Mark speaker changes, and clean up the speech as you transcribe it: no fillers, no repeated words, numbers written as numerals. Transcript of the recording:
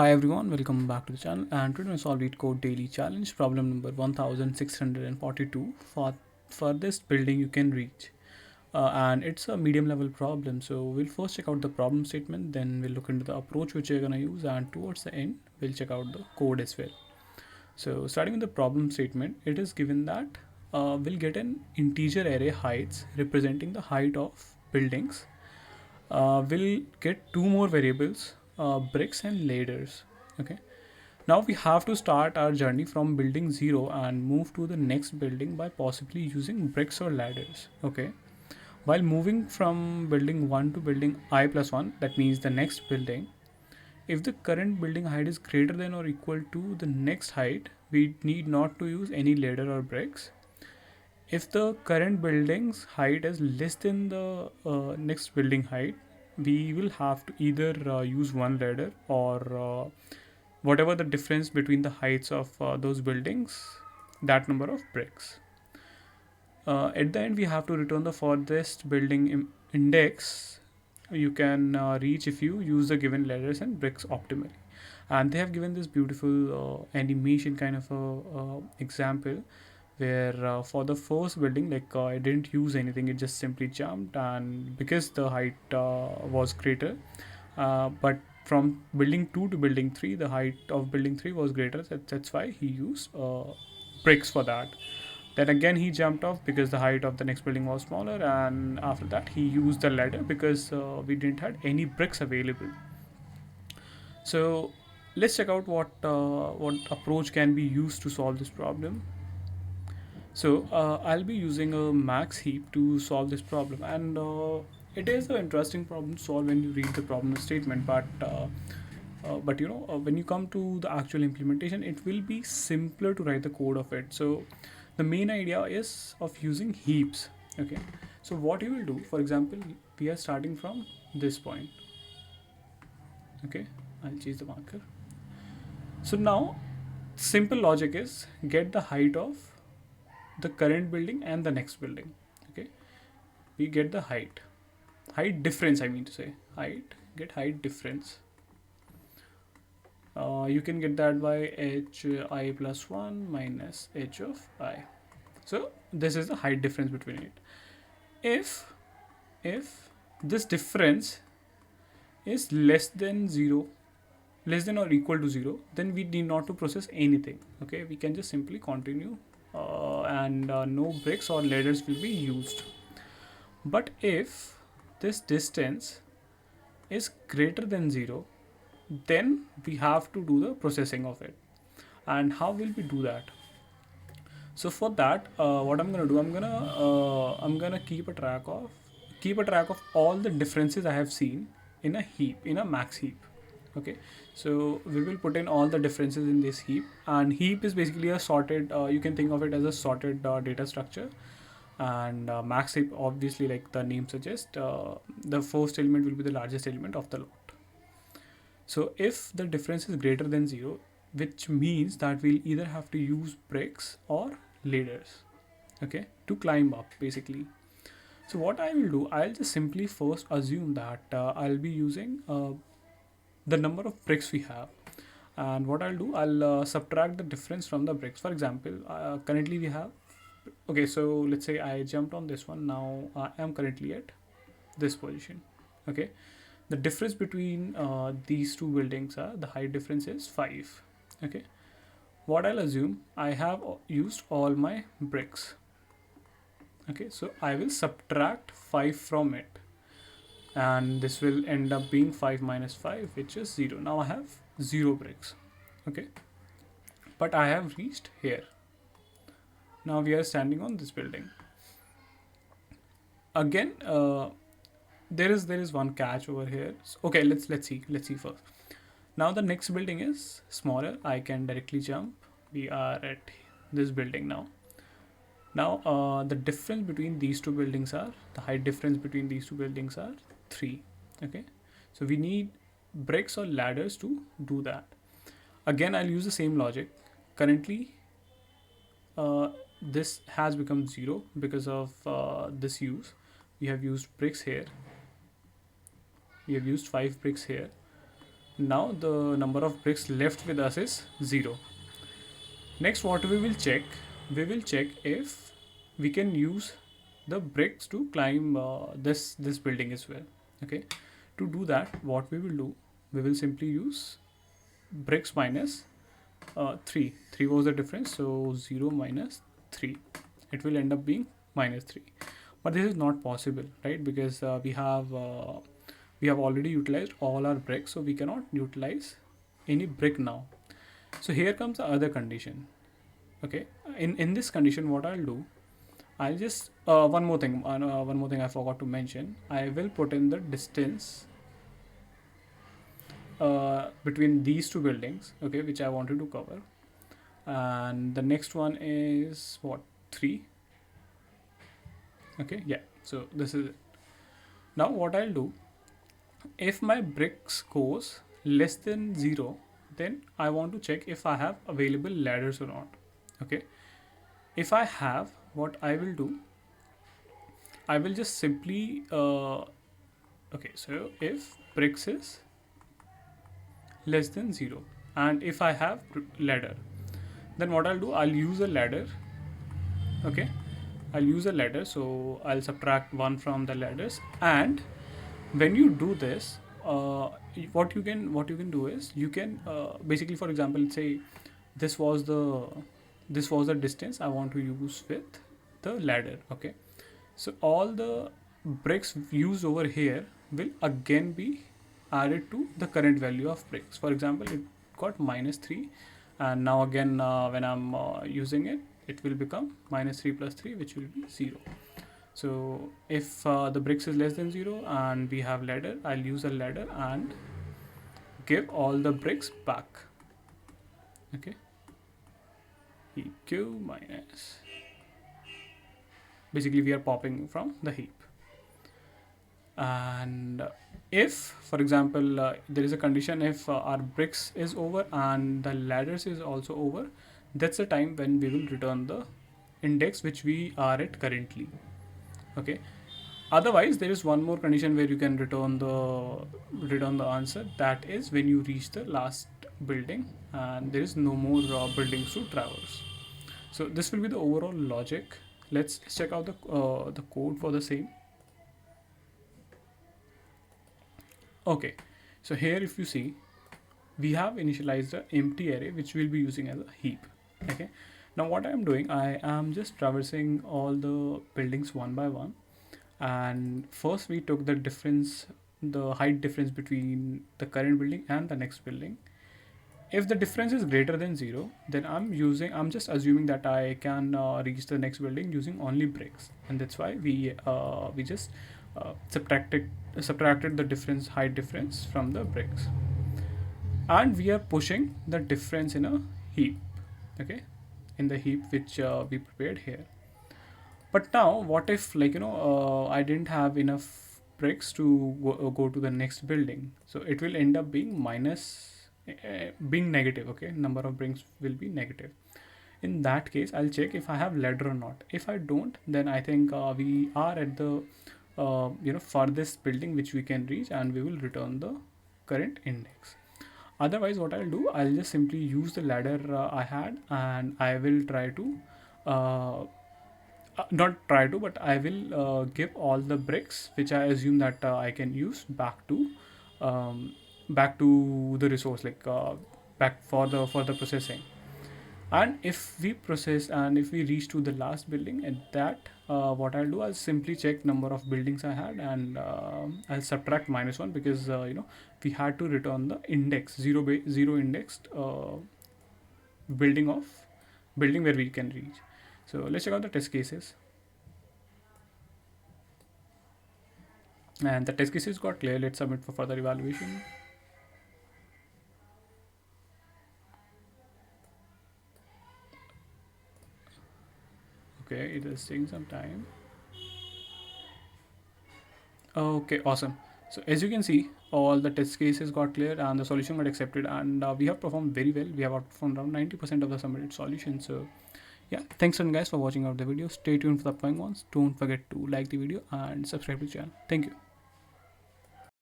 Speaker 1: Hi everyone, welcome back to the channel, and today we solve Leetcode daily challenge problem number 1642 for furthest building you can reach. And it's a medium level problem, so we'll first check out the problem statement, then we'll look into the approach which we're gonna use, and towards the end we'll check out the code as well. So starting with the problem statement, it is given that we'll get an integer array heights representing the height of buildings. We'll get two more variables, bricks and ladders. Okay, now we have to start our journey from building 0 and move to the next building by possibly using bricks or ladders. Okay, while moving from building 1 to building I plus 1, that means the next building, if the current building height is greater than or equal to the next height, we need not to use any ladder or bricks. If the current building's height is less than the next building height, we will have to either use one ladder or whatever the difference between the heights of those buildings, that number of bricks. At the end, we have to return the furthest building index you can reach if you use the given ladders and bricks optimally. And they have given this beautiful animation kind of a example where for the first building, like I didn't use anything, it just simply jumped, and because the height was greater, but from building 2 to building 3, the height of building 3 was greater. That's why he used bricks for that. Then again he jumped off because the height of the next building was smaller, and after that he used the ladder because we didn't have any bricks available. So let's check out what approach can be used to solve this problem. So I'll be using a max heap to solve this problem, and it is an interesting problem to solve when you read the problem statement. But when you come to the actual implementation, it will be simpler to write the code of it. So the main idea is of using heaps. Okay. So what you will do, for example, we are starting from this point. Okay, I'll change the marker. So now, simple logic is get the height of the current building and the next building. Okay, we get the height difference, I mean to say get height difference. You can get that by h I plus 1 minus h of I. So this is the height difference between it. If this difference is less than 0, less than or equal to 0, then we need not to process anything. Okay, we can just simply continue, and no bricks or ladders will be used. But if this distance is greater than 0, then we have to do the processing of it. And how will we do that? So for that, what I'm gonna do, I'm gonna keep a track of all the differences I have seen in a heap, in a max heap. Okay, so we will put in all the differences in this heap, and heap is basically a sorted, you can think of it as a sorted data structure. And max heap, obviously, like the name suggests, the first element will be the largest element of the lot. So if the difference is greater than 0, which means that we'll either have to use bricks or ladders, okay, to climb up basically. So what I will do, I'll just simply first assume that I'll be using the number of bricks we have. And what I'll do, I'll subtract the difference from the bricks. For example, currently we have, okay, so let's say I jumped on this one. Now I am currently at this position. Okay, the difference between these two buildings are, the height difference is 5. Okay, what I'll assume, I have used all my bricks. Okay, so I will subtract 5 from it, and this will end up being 5 minus 5, which is 0. Now I have 0 bricks. Okay, but I have reached here. Now we are standing on this building. Again, there is one catch over here. Okay, let's see first. Now the next building is smaller. I can directly jump. We are at this building now. Now the difference between these two buildings are, the height difference between these two buildings are 3. Okay, so we need bricks or ladders to do that. Again, I'll use the same logic. Currently this has become 0 because of this use. We have used bricks here, we have used 5 bricks here. Now the number of bricks left with us is 0. Next, what we will check, if we can use the bricks to climb this building as well. Okay, to do that, what we will do, we will simply use bricks minus 3. 3 was the difference, so 0 minus 3. It will end up being minus 3. But this is not possible, right? Because we have already utilized all our bricks, so we cannot utilize any brick now. So here comes the other condition. Okay, in this condition, what I'll do, I'll just one more thing I forgot to mention. I will put in the distance between these two buildings, okay, which I wanted to cover. And the next one is what, 3. Okay, yeah, so this is it. Now what I'll do, if my bricks goes less than 0, then I want to check if I have available ladders or not. Okay, if I have, what I will do, I will just simply okay, so if bricks is less than 0 and if I have ladder, then what I'll do, I'll use a ladder. Okay, I'll use a ladder, so I'll subtract 1 from the ladders. And when you do this, what you can do is, you can basically, for example, say this was the distance I want to use with the ladder. Okay, so all the bricks used over here will again be added to the current value of bricks. For example, it got minus 3, and now again when I'm using it, it will become minus 3 plus 3, which will be 0. So if the bricks is less than 0 and we have ladder, I'll use a ladder and give all the bricks back. Okay, EQ minus, basically we are popping from the heap. And if, for example, there is a condition, if our bricks is over and the ladders is also over, that's the time when we will return the index which we are at currently. Okay, otherwise there is one more condition where you can return the answer. That is when you reach the last building and there is no more buildings to traverse. So this will be the overall logic. Let's check out the code for the same. Okay, so here if you see, we have initialized an empty array which we'll be using as a heap. Okay, now what I am doing, I am just traversing all the buildings one by one, and first we took the height difference between the current building and the next building. If the difference is greater than 0, then I'm just assuming that I can reach the next building using only bricks, and that's why we just subtracted the height difference from the bricks, and we are pushing the difference in a heap. Okay, in the heap which we prepared here. But now what if, I didn't have enough bricks to go to the next building, so it will end up being being negative. Okay, number of bricks will be negative. In that case, I'll check if I have ladder or not. If I don't, then I think we are at the farthest building which we can reach, and we will return the current index. Otherwise, what I'll do, I'll just simply use the ladder I had, and I will try to not try to, but I will give all the bricks which I assume that I can use back to the resource, back for the processing. And if we process and if we reach to the last building, at that what I'll do, I'll simply check number of buildings I had, and I'll subtract -1, because we had to return the index zero indexed building where we can reach. So let's check out the test cases. And the test cases got clear. Let's submit for further evaluation. Okay, it is taking some time. Okay, awesome. So as you can see, all the test cases got cleared and the solution got accepted, and we have performed very well. We have outperformed around 90% of the submitted solutions. So yeah, thanks again guys for watching out the video. Stay tuned for the upcoming ones. Don't forget to like the video and subscribe to the channel. Thank you.